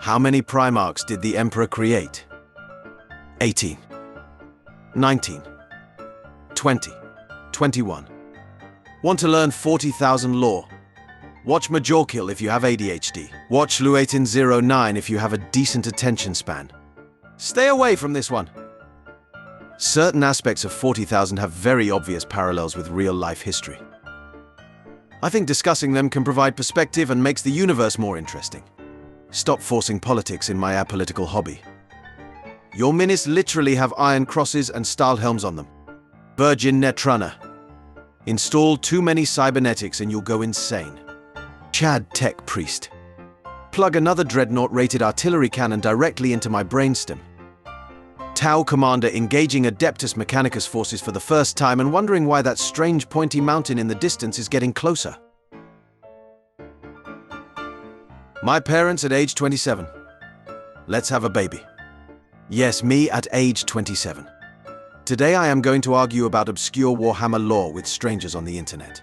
How many Primarchs did the Emperor create? 18, 19, 20, 21. Want to learn 40,000 lore? Watch Majorkill if you have ADHD. Watch Luatin09 if you have a decent attention span. Stay away from this one. Certain aspects of 40,000 have very obvious parallels with real-life history. I think discussing them can provide perspective and makes the universe more interesting. Stop forcing politics in my apolitical hobby. Your minis literally have iron crosses and style helms on them. Virgin Netrunner. Install too many cybernetics and you'll go insane. Chad Tech Priest. Plug another Dreadnought-rated artillery cannon directly into my brainstem. Tau Commander engaging Adeptus Mechanicus forces for the first time and wondering why that strange pointy mountain in the distance is getting closer. My parents at age 27. Let's have a baby. Yes, me at age 27. Today I am going to argue about obscure Warhammer lore with strangers on the internet.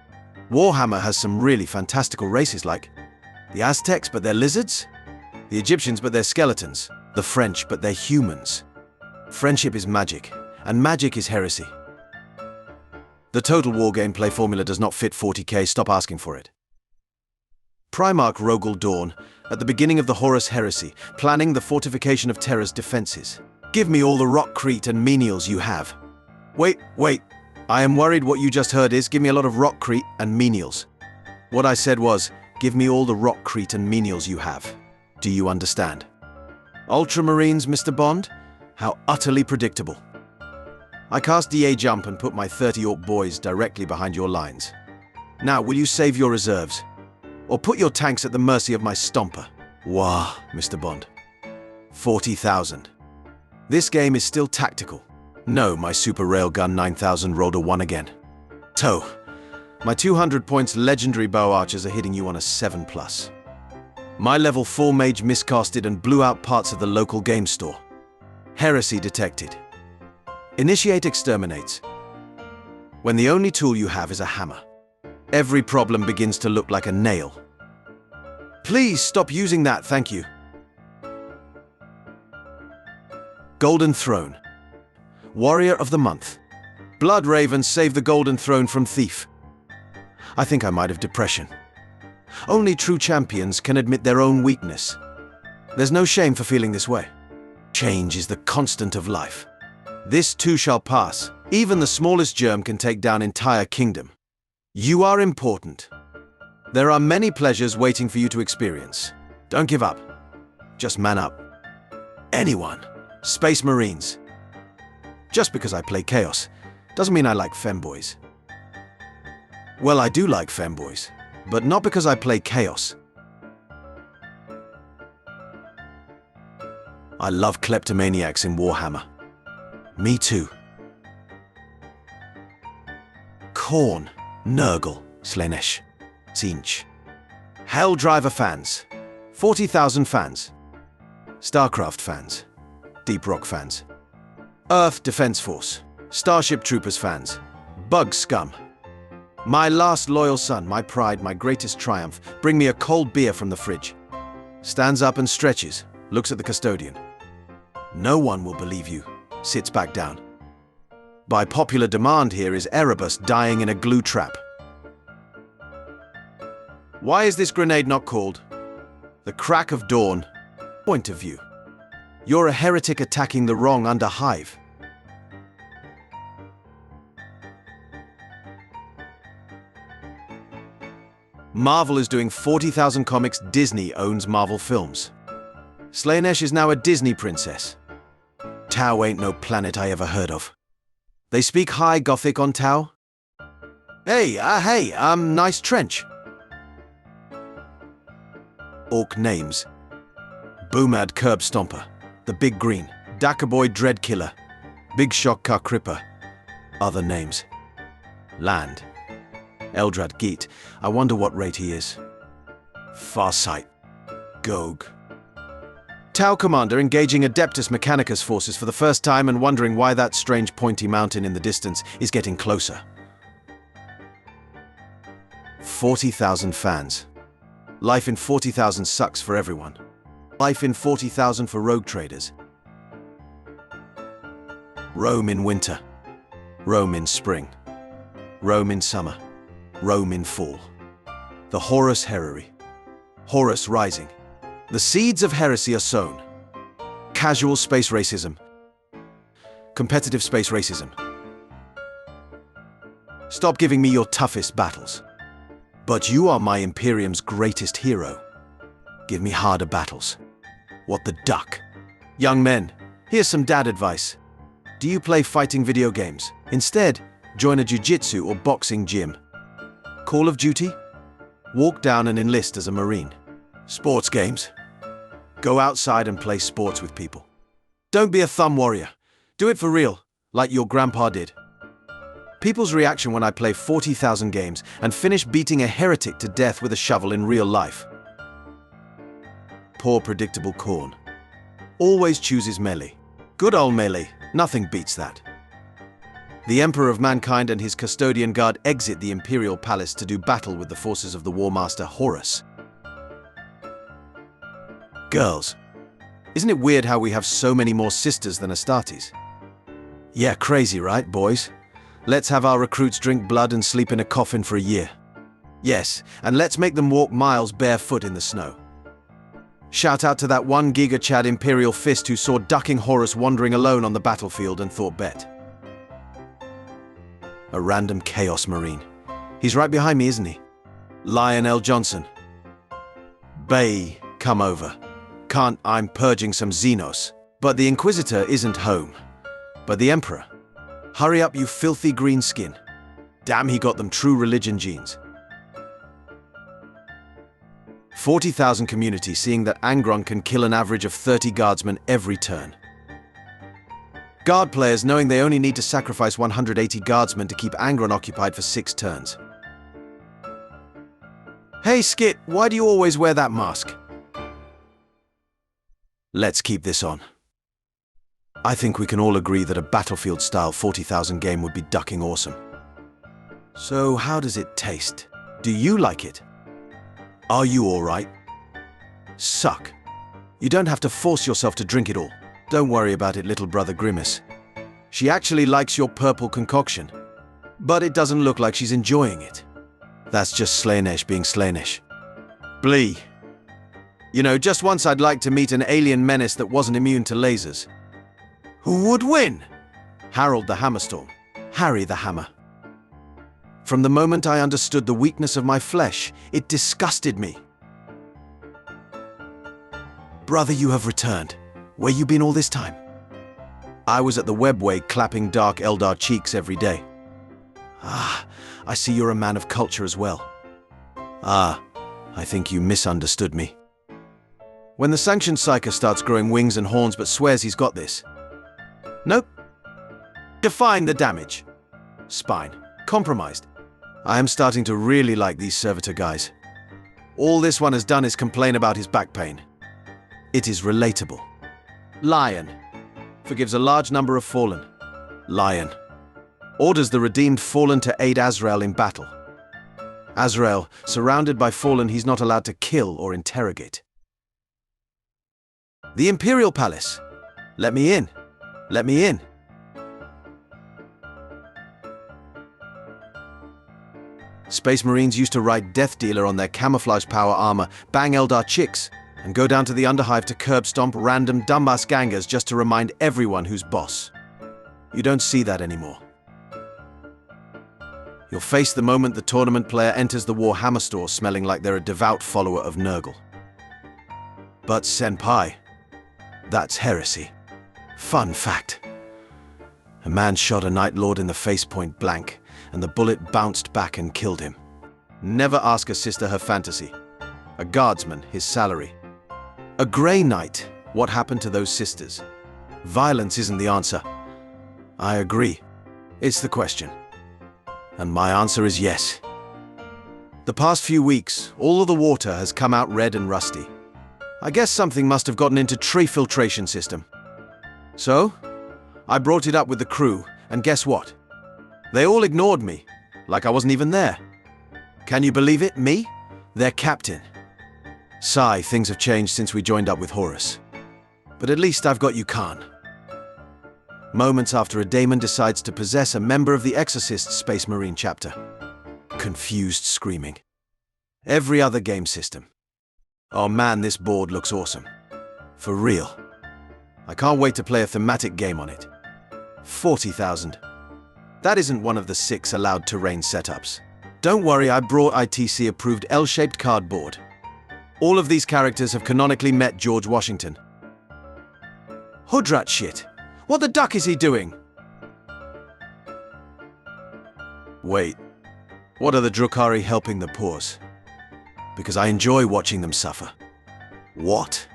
Warhammer has some really fantastical races like the Aztecs but they're lizards, the Egyptians but they're skeletons, the French but they're humans. Friendship is magic, and magic is heresy. The Total War gameplay formula does not fit 40k, stop asking for it. Primarch Rogel Dawn, at the beginning of the Horus Heresy, planning the fortification of Terra's defenses. Give me all the rockcrete and menials you have. Wait. I am worried what you just heard is, give me a lot of rockcrete and menials. What I said was, give me all the rockcrete and menials you have. Do you understand? Ultramarines, Mr. Bond? How utterly predictable. I cast DA jump and put my 30 orc boys directly behind your lines. Now, will you save your reserves? Or put your tanks at the mercy of my stomper? Wah, Mr. Bond. 40,000. This game is still tactical. No, my Super Railgun 9000 rolled a 1 again. Toe. My 200 points legendary bow archers are hitting you on a 7+. My level 4 mage miscasted and blew out parts of the local game store. Heresy detected. Initiate exterminates. When the only tool you have is a hammer, every problem begins to look like a nail. Please stop using that, thank you. Golden Throne. Warrior of the Month. Blood Raven save the Golden Throne from thief. I think I might have depression. Only true champions can admit their own weakness. There's no shame for feeling this way. Change is the constant of life. This too shall pass. Even the smallest germ can take down entire kingdom. You are important. There are many pleasures waiting for you to experience. Don't give up. Just man up. Anyone. Space Marines. Just because I play Chaos doesn't mean I like femboys. Well, I do like femboys, but not because I play Chaos. I love kleptomaniacs in Warhammer. Me too. Khorne, Nurgle, Slaanesh, Tzeentch. Helldriver fans. 40,000 fans. StarCraft fans. Deep Rock fans. Earth Defense Force. Starship Troopers fans. Bug scum. My last loyal son, my pride, my greatest triumph. Bring me a cold beer from the fridge. Stands up and stretches. Looks at the custodian. No one will believe you. Sits back down. By popular demand here is Erebus dying in a glue trap. Why is this grenade not called the Crack of Dawn? Point of view. You're a heretic attacking the wrong underhive. Marvel is doing 40,000 comics. Disney owns Marvel Films. Slaanesh is now a Disney princess. Tau ain't no planet I ever heard of. They speak High Gothic on Tau? Hey, nice trench. Orc names. Boomad Curb Stomper, the Big Green, Dakaboy Dread Killer, Big Shock Car Cripper. Other names. Land. Eldrad Geet, I wonder what rate he is. Farsight. Gog. Tau Commander engaging Adeptus Mechanicus forces for the first time and wondering why that strange pointy mountain in the distance is getting closer. 40,000 fans. Life in 40,000 sucks for everyone. Life in 40,000 for rogue traders. Rome in winter. Rome in spring. Rome in summer. Rome in fall. The Horus Herary. Horus rising. The seeds of heresy are sown. Casual space racism. Competitive space racism. Stop giving me your toughest battles. But you are my Imperium's greatest hero. Give me harder battles. What the duck? Young men, here's some dad advice. Do you play fighting video games? Instead, join a jiu-jitsu or boxing gym. Call of Duty? Walk down and enlist as a Marine. Sports games? Go outside and play sports with people. Don't be a thumb warrior. Do it for real, like your grandpa did. People's reaction when I play 40,000 games and finish beating a heretic to death with a shovel in real life. Poor predictable corn. Always chooses melee. Good old melee, nothing beats that. The Emperor of Mankind and his custodian guard exit the Imperial Palace to do battle with the forces of the War Master Horus. Girls. Isn't it weird how we have so many more sisters than Astartes? Yeah, crazy, right, boys? Let's have our recruits drink blood and sleep in a coffin for a year. Yes, and let's make them walk miles barefoot in the snow. Shout out to that one Giga Chad Imperial Fist who saw ducking Horus wandering alone on the battlefield and thought bet. A random Chaos Marine. He's right behind me, isn't he? Lionel Johnson. Bay, come over. Can't, I'm purging some Xenos. But the Inquisitor isn't home. But the Emperor. Hurry up, you filthy green skin. Damn, he got them true religion genes. 40,000 community seeing that Angron can kill an average of 30 guardsmen every turn. Guard players knowing they only need to sacrifice 180 guardsmen to keep Angron occupied for 6 turns. Hey Skit, why do you always wear that mask? Let's keep this on. I think we can all agree that a Battlefield-style 40,000 game would be ducking awesome. So how does it taste? Do you like it? Are you alright? Suck. You don't have to force yourself to drink it all. Don't worry about it, little brother Grimace. She actually likes your purple concoction. But it doesn't look like she's enjoying it. That's just Slaanesh being Slaanesh. Blee. You know, just once I'd like to meet an alien menace that wasn't immune to lasers. Who would win? Harold the Hammerstorm. Harry the Hammer. From the moment I understood the weakness of my flesh, it disgusted me. Brother, you have returned. Where you been all this time? I was at the Webway clapping dark Eldar cheeks every day. Ah, I see you're a man of culture as well. Ah, I think you misunderstood me. When the sanctioned psyker starts growing wings and horns but swears he's got this. Nope. Define the damage. Spine. Compromised. I am starting to really like these servitor guys. All this one has done is complain about his back pain. It is relatable. Lion. Forgives a large number of fallen. Lion. Orders the redeemed fallen to aid Azrael in battle. Azrael, surrounded by fallen he's not allowed to kill or interrogate. The Imperial Palace. Let me in. Let me in. Space Marines used to ride Death Dealer on their camouflage power armor, bang Eldar chicks, and go down to the Underhive to curb stomp random dumbass gangers just to remind everyone who's boss. You don't see that anymore. You'll face the moment the tournament player enters the Warhammer store smelling like they're a devout follower of Nurgle. But senpai, that's heresy. Fun fact. A man shot a Night Lord in the face point blank, and the bullet bounced back and killed him. Never ask a sister her fantasy. A guardsman, his salary. A Grey Knight, what happened to those sisters? Violence isn't the answer. I agree. It's the question. And my answer is yes. The past few weeks, all of the water has come out red and rusty. I guess something must have gotten into tree filtration system. So, I brought it up with the crew, and guess what? They all ignored me, like I wasn't even there. Can you believe it? Me? Their captain. Sigh, things have changed since we joined up with Horus. But at least I've got you Khan. Moments after a daemon decides to possess a member of the Exorcist Space Marine chapter. Confused screaming. Every other game system. Oh man, this board looks awesome. For real. I can't wait to play a thematic game on it. 40,000. That isn't one of the 6 allowed terrain setups. Don't worry, I brought ITC-approved L-shaped cardboard. All of these characters have canonically met George Washington. Hoodrat shit! What the duck is he doing? Wait, what are the Drukhari helping the poors? Because I enjoy watching them suffer. What?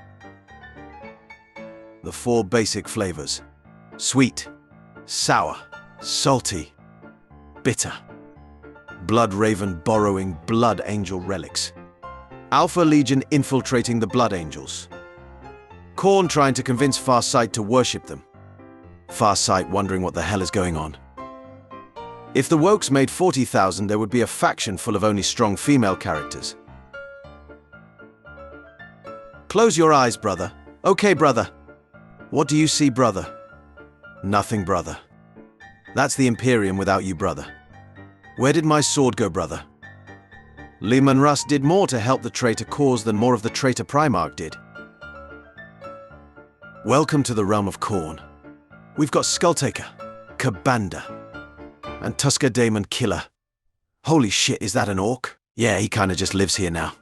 The 4 basic flavors. Sweet, sour, salty, bitter. Blood Raven borrowing Blood Angel relics. Alpha Legion infiltrating the Blood Angels. Khorne trying to convince Farsight to worship them. Farsight wondering what the hell is going on. If the Wokes made 40,000, there would be a faction full of only strong female characters. Close your eyes, brother. Okay, brother. What do you see, brother? Nothing, brother. That's the Imperium without you, brother. Where did my sword go, brother? Leman Russ did more to help the traitor cause than more of the traitor Primarch did. Welcome to the realm of Khorne. We've got Skulltaker, Kabanda, and Tusker Daemon Killer. Holy shit, is that an orc? Yeah, he kinda just lives here now.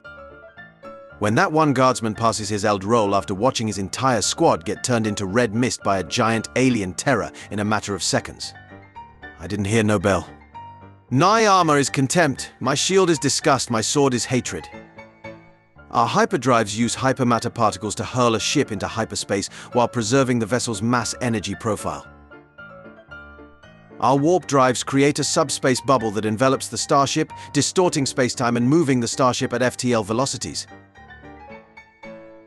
When that one guardsman passes his eld roll after watching his entire squad get turned into red mist by a giant alien terror in a matter of seconds. I didn't hear no bell. My armor is contempt, my shield is disgust, my sword is hatred. Our hyperdrives use hypermatter particles to hurl a ship into hyperspace while preserving the vessel's mass energy profile. Our warp drives create a subspace bubble that envelops the starship, distorting spacetime and moving the starship at FTL velocities.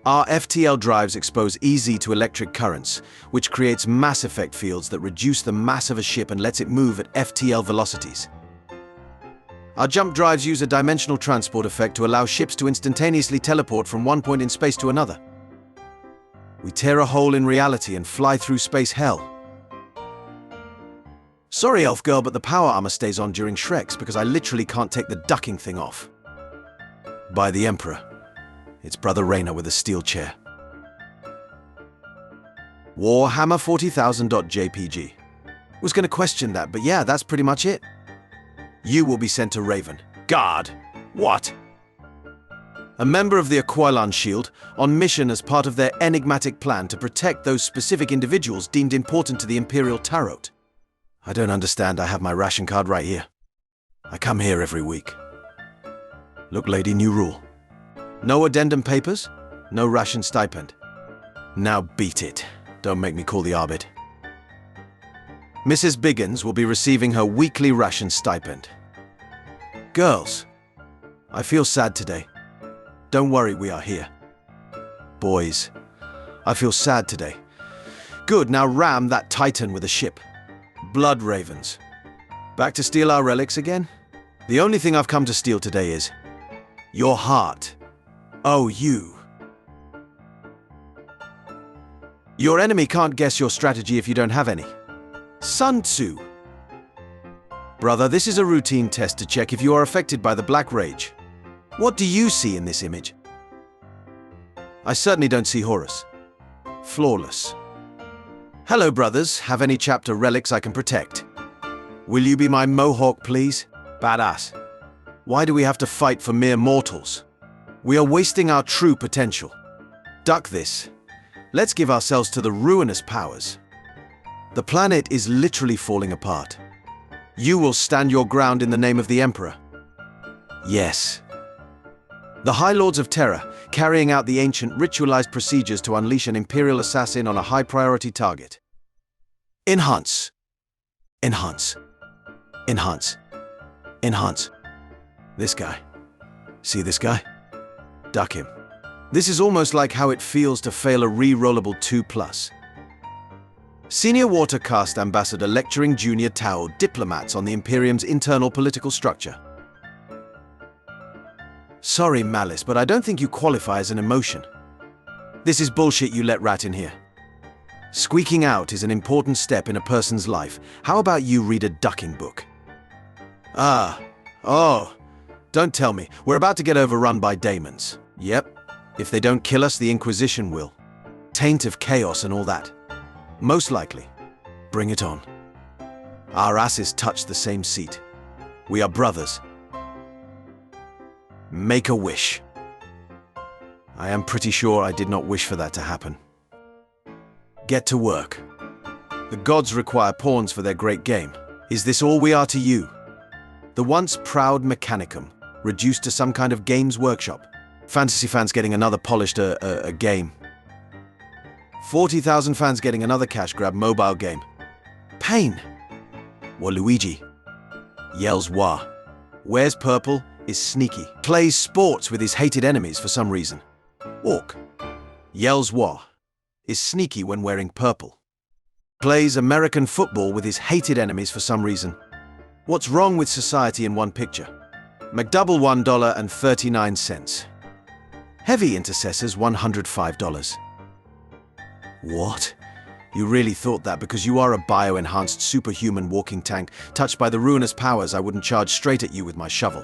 Our FTL drives expose EZ to electric currents, which creates mass effect fields that reduce the mass of a ship and lets it move at FTL velocities. Our jump drives use a dimensional transport effect to allow ships to instantaneously teleport from one point in space to another. We tear a hole in reality and fly through space hell. Sorry, elf girl, but the power armor stays on during Shreks because I literally can't take the ducking thing off. By the Emperor. It's Brother Rayner with a steel chair. Warhammer 40,000.jpg. Was gonna question that, but yeah, that's pretty much it. You will be sent to Raven. Guard. What? A member of the Aquilan Shield, on mission as part of their enigmatic plan to protect those specific individuals deemed important to the Imperial Tarot. I don't understand, I have my ration card right here. I come here every week. Look, lady, new rule. No addendum papers, no ration stipend. Now beat it. Don't make me call the Arbit. Mrs. Biggins will be receiving her weekly ration stipend. Girls, I feel sad today. Don't worry, we are here. Boys, I feel sad today. Good, now ram that Titan with a ship. Blood Ravens. Back to steal our relics again? The only thing I've come to steal today is your heart. Oh, you. Your enemy can't guess your strategy if you don't have any. Sun Tzu. Brother, this is a routine test to check if you are affected by the Black Rage. What do you see in this image? I certainly don't see Horus. Flawless. Hello, brothers. Have any chapter relics I can protect? Will you be my Mohawk, please? Badass. Why do we have to fight for mere mortals? We are wasting our true potential. Duck this. Let's give ourselves to the ruinous powers. The planet is literally falling apart. You will stand your ground in the name of the Emperor. Yes. The High Lords of Terror, carrying out the ancient ritualized procedures to unleash an Imperial assassin on a high-priority target. Enhance. Enhance. Enhance. Enhance. This guy. See this guy? Duck him. This is almost like how it feels to fail a re-rollable 2+. Senior Watercast Ambassador lecturing junior Tau diplomats on the Imperium's internal political structure. Sorry, Malice, but I don't think you qualify as an emotion. This is bullshit, you let rat in here. Squeaking out is an important step in a person's life. How about you read a ducking book? Don't tell me. We're about to get overrun by daemons. Yep. If they don't kill us, the Inquisition will. Taint of chaos and all that. Most likely. Bring it on. Our asses touch the same seat. We are brothers. Make a wish. I am pretty sure I did not wish for that to happen. Get to work. The gods require pawns for their great game. Is this all we are to you? The once proud Mechanicum, reduced to some kind of games workshop. Fantasy fans getting another polished game. 40,000 fans getting another cash grab mobile game. Pain. Waluigi. Yells wah. Wears purple, is sneaky. Plays sports with his hated enemies for some reason. Orc. Yells wah. Is sneaky when wearing purple. Plays American football with his hated enemies for some reason. What's wrong with society in one picture? McDouble $1.39. Heavy Intercessors $105. What? You really thought that because you are a bio-enhanced superhuman walking tank touched by the ruinous powers I wouldn't charge straight at you with my shovel.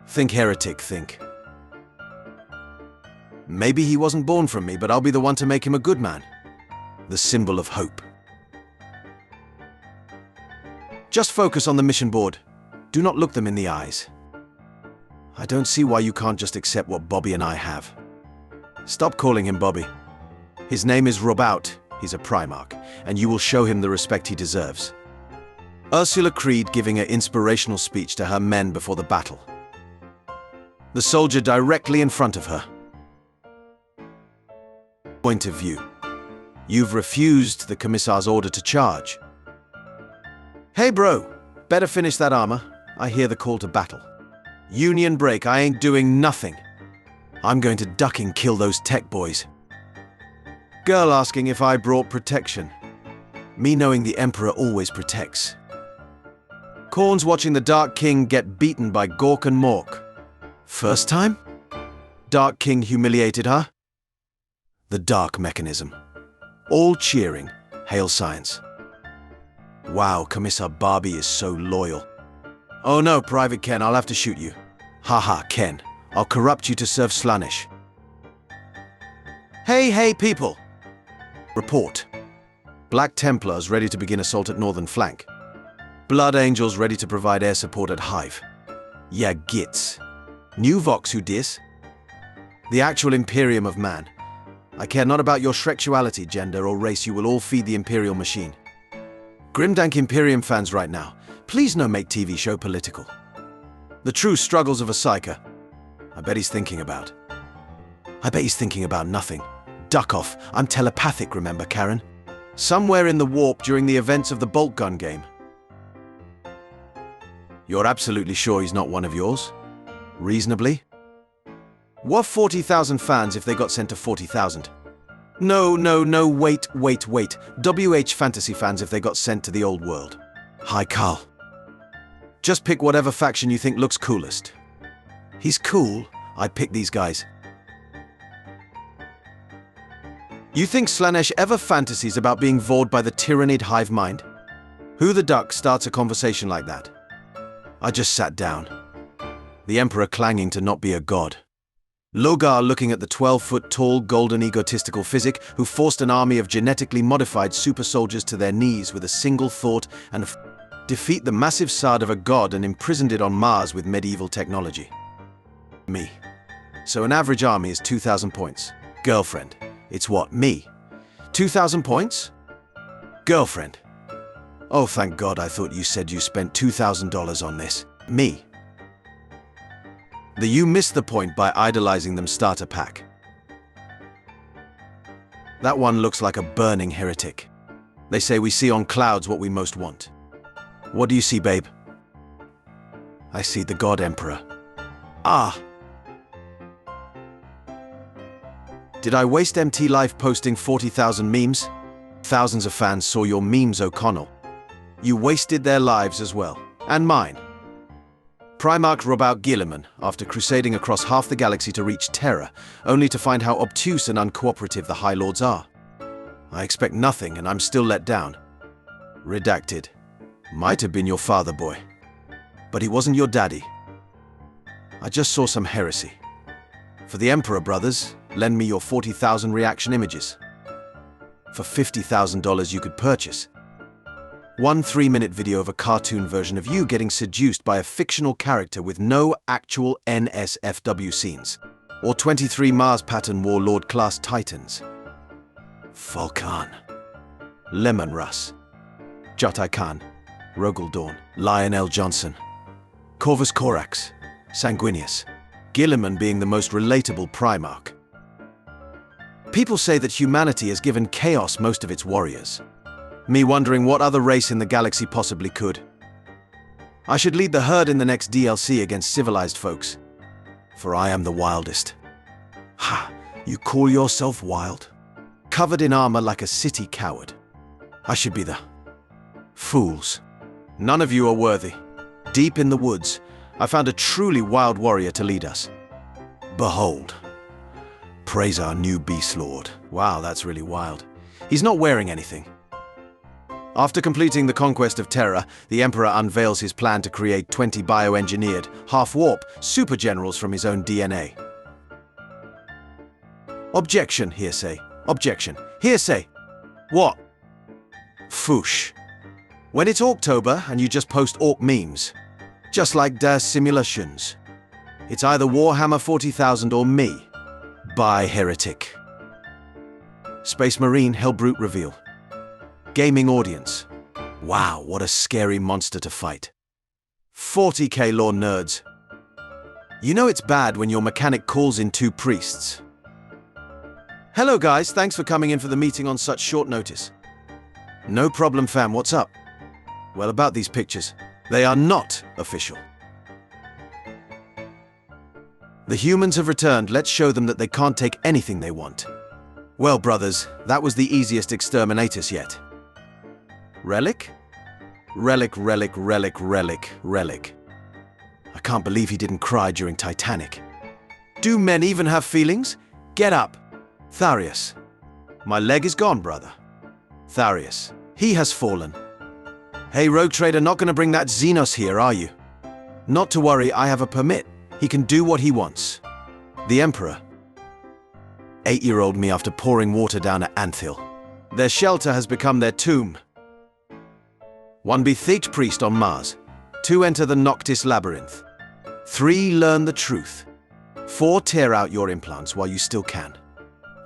Think heretic, think. Maybe he wasn't born from me, but I'll be the one to make him a good man. The symbol of hope. Just focus on the mission board. Do not look them in the eyes. I don't see why you can't just accept what Bobby and I have. Stop calling him Bobby. His name is Robout. He's a Primarch, and you will show him the respect he deserves. Ursula Creed giving an inspirational speech to her men before the battle. The soldier directly in front of her. Point of view. You've refused the Commissar's order to charge. Hey bro, better finish that armor. I hear the call to battle. Union break, I ain't doing nothing. I'm going to ducking kill those tech boys. Girl asking if I brought protection. Me knowing the Emperor always protects. Corns watching the Dark King get beaten by Gork and Mork. First time? Dark King humiliated her? The Dark Mechanism. All cheering. Hail science. Wow, Commissar Barbie is so loyal. Oh no, Private Ken, I'll have to shoot you. Haha, Ken. I'll corrupt you to serve Slaanesh. Hey people! Report. Black Templars ready to begin assault at northern flank. Blood Angels ready to provide air support at Hive. Yeah, gits. New Vox who dis? The actual Imperium of man. I care not about your sexuality, gender, or race, you will all feed the Imperial machine. Grimdank Imperium fans right now, please no make TV show political. The true struggles of a psyker. I bet he's thinking about nothing. Duck off, I'm telepathic, remember, Karen? Somewhere in the warp during the events of the bolt gun game. You're absolutely sure he's not one of yours? Reasonably? What 40,000 fans if they got sent to 40,000? No, wait. WH fantasy fans if they got sent to the old world. Hi, Carl. Just pick whatever faction you think looks coolest. He's cool. I'd pick these guys. You think Slaanesh ever fantasies about being vored by the tyrannid hive mind? Who the duck starts a conversation like that? I just sat down. The Emperor clanging to not be a god. Logar looking at the 12-foot-tall, golden egotistical physic who forced an army of genetically modified super soldiers to their knees with a single thought and defeat the massive Sard of a god and imprisoned it on Mars with medieval technology. Me. So an average army is 2,000 points. Girlfriend. It's what, me? 2,000 points? Girlfriend. Oh, thank God, I thought you said you spent $2,000 on this. Me. You missed the point by idolizing them starter pack. That one looks like a burning heretic. They say we see on clouds what we most want. What do you see, babe? I see the God Emperor. Ah! Did I waste MT life posting 40,000 memes? Thousands of fans saw your memes, O'Connell. You wasted their lives as well. And mine. Primarchs rob out Guilliman after crusading across half the galaxy to reach Terra, only to find how obtuse and uncooperative the High Lords are. I expect nothing, and I'm still let down. Redacted. Might have been your father, boy. But he wasn't your daddy. I just saw some heresy. For the Emperor, brothers, lend me your 40,000 reaction images. For $50,000 you could purchase one 3-minute video of a cartoon version of you getting seduced by a fictional character with no actual NSFW scenes, or 23 Mars pattern warlord class titans. Vulcan, Lemon Russ, Jotai Khan, Rogel Dawn, Lionel Johnson, Corvus Corax, Sanguinius, Guilliman being the most relatable Primarch. People say that humanity has given chaos most of its warriors. Me wondering what other race in the galaxy possibly could. I should lead the herd in the next DLC against civilized folks, for I am the wildest. Ha! You call yourself wild? Covered in armor like a city coward. I should be the fools. None of you are worthy. Deep in the woods, I found a truly wild warrior to lead us. Behold. Praise our new Beast Lord. Wow, that's really wild. He's not wearing anything. After completing the conquest of Terra, the Emperor unveils his plan to create 20 bioengineered, half-warp super generals from his own DNA. Objection, hearsay. Objection, hearsay. What? Foosh. When it's October and you just post Orc memes, just like Das Simulations, it's either Warhammer 40,000 or me. Bye, heretic. Space Marine Hellbrute reveal. Gaming audience. Wow, what a scary monster to fight. 40k lore nerds. You know it's bad when your mechanic calls in 2 priests. Hello guys, thanks for coming in for the meeting on such short notice. No problem fam, what's up? Well, about these pictures, they are not official. The humans have returned, let's show them that they can't take anything they want. Well brothers, that was the easiest exterminatus yet. Relic? Relic, relic, relic, relic, relic. I can't believe he didn't cry during Titanic. Do men even have feelings? Get up. Tharius. My leg is gone, brother. Tharius. He has fallen. Hey, Rogue Trader, not gonna bring that Xenos here, are you? Not to worry, I have a permit. He can do what he wants. The Emperor. 8-year-old me after pouring water down at Anthil. Their shelter has become their tomb. 1 be Theach Priest on Mars. 2 enter the Noctis Labyrinth. 3 learn the truth. 4 tear out your implants while you still can.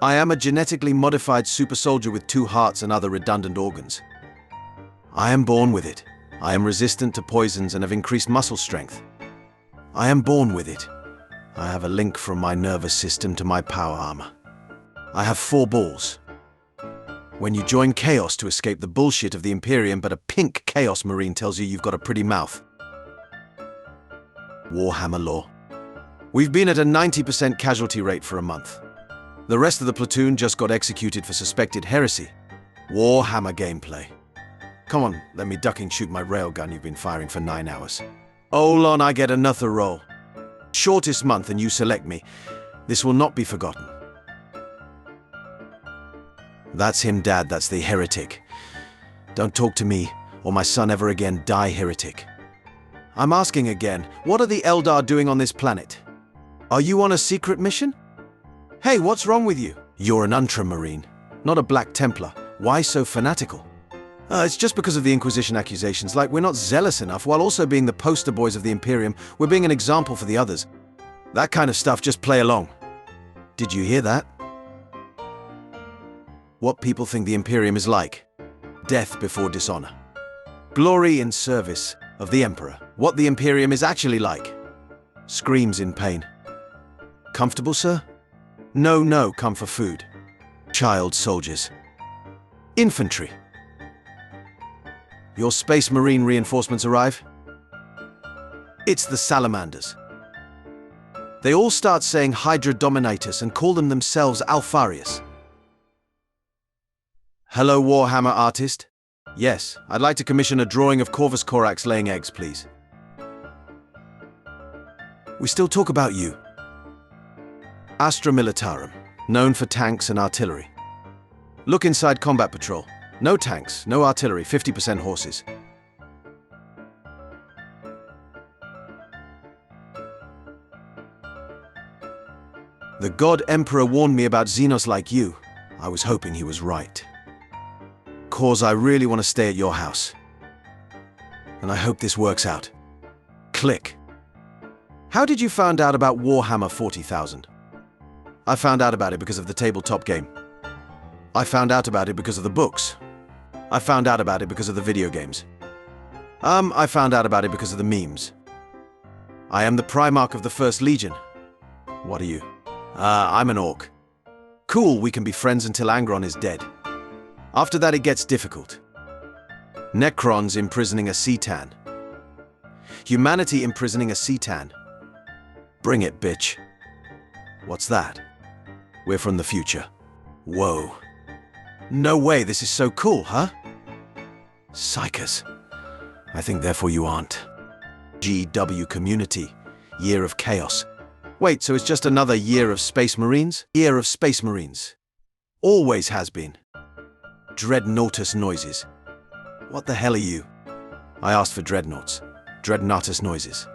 I am a genetically modified super soldier with 2 hearts and other redundant organs. I am born with it. I am resistant to poisons and have increased muscle strength. I am born with it. I have a link from my nervous system to my power armor. I have 4 balls. When you join Chaos to escape the bullshit of the Imperium, but a pink Chaos Marine tells you you've got a pretty mouth. Warhammer lore. We've been at a 90% casualty rate for a month. The rest of the platoon just got executed for suspected heresy. Warhammer gameplay. Come on, let me duck and shoot my railgun you've been firing for 9 hours. Hold on, I get another roll. Shortest month and you select me. This will not be forgotten. That's him, Dad, that's the heretic. Don't talk to me, or my son ever again die heretic. I'm asking again, what are the Eldar doing on this planet? Are you on a secret mission? Hey, what's wrong with you? You're an Ultramarine, not a Black Templar. Why so fanatical? It's just because of the Inquisition accusations, like we're not zealous enough while also being the poster boys of the Imperium. We're being an example for the others. That kind of stuff, just play along. Did you hear that? What people think the Imperium is like. Death before dishonor. Glory in service of the Emperor. What the Imperium is actually like. Screams in pain. Comfortable, sir? No, no, come for food. Child soldiers. Infantry. Your Space Marine reinforcements arrive? It's the Salamanders. They all start saying Hydra Dominatus and call them themselves Alfarius. Hello, Warhammer artist. Yes, I'd like to commission a drawing of Corvus Corax laying eggs, please. We still talk about you. Astra Militarum, known for tanks and artillery. Look inside Combat Patrol. No tanks, no artillery, 50% horses. The God Emperor warned me about Xenos like you. I was hoping he was right. Cause I really want to stay at your house. And I hope this works out. Click. How did you find out about Warhammer 40,000? I found out about it because of the tabletop game. I found out about it because of the books. I found out about it because of the video games. I found out about it because of the memes. I am the Primarch of the First Legion. What are you? I'm an orc. Cool, we can be friends until Angron is dead. After that it gets difficult. Necrons imprisoning a Cetan. Humanity imprisoning a Cetan. Bring it, bitch. What's that? We're from the future. Whoa. No way, this is so cool, huh? Psychers. I think therefore you aren't. GW Community. Year of Chaos. Wait, so it's just another Year of Space Marines? Year of Space Marines. Always has been. Dreadnoughtus noises. What the hell are you? I asked for dreadnoughts. Dreadnoughtus noises.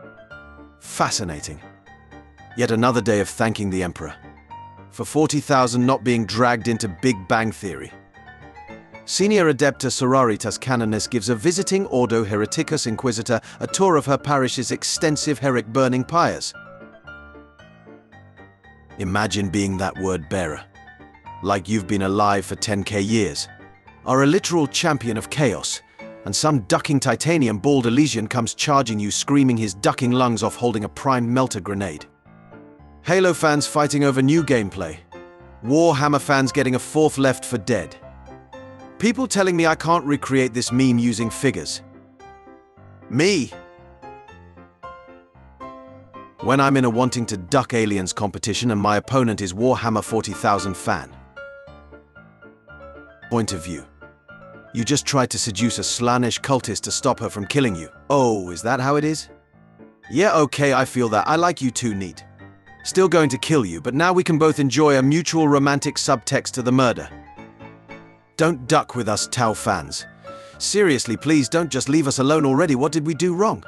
Fascinating. Yet another day of thanking the Emperor. For 40,000 not being dragged into Big Bang Theory. Senior Adepta Sororitas Canonis gives a visiting Ordo Hereticus Inquisitor a tour of her parish's extensive Heric burning pyres. Imagine being that word bearer. Like you've been alive for 10k years. Are a literal champion of chaos, and some ducking titanium bald Elysian comes charging you screaming his ducking lungs off holding a primed melter grenade. Halo fans fighting over new gameplay. Warhammer fans getting a fourth Left 4 Dead. People telling me I can't recreate this meme using figures. Me! When I'm in a wanting to duck aliens competition and my opponent is Warhammer 40,000 fan. Point of view. You just tried to seduce a Slaanesh cultist to stop her from killing you. Oh, is that how it is? Yeah, okay, I feel that. I like you too, neat. Still going to kill you, but now we can both enjoy a mutual romantic subtext to the murder. Don't duck with us Tau fans. Seriously, please don't just leave us alone already. What did we do wrong?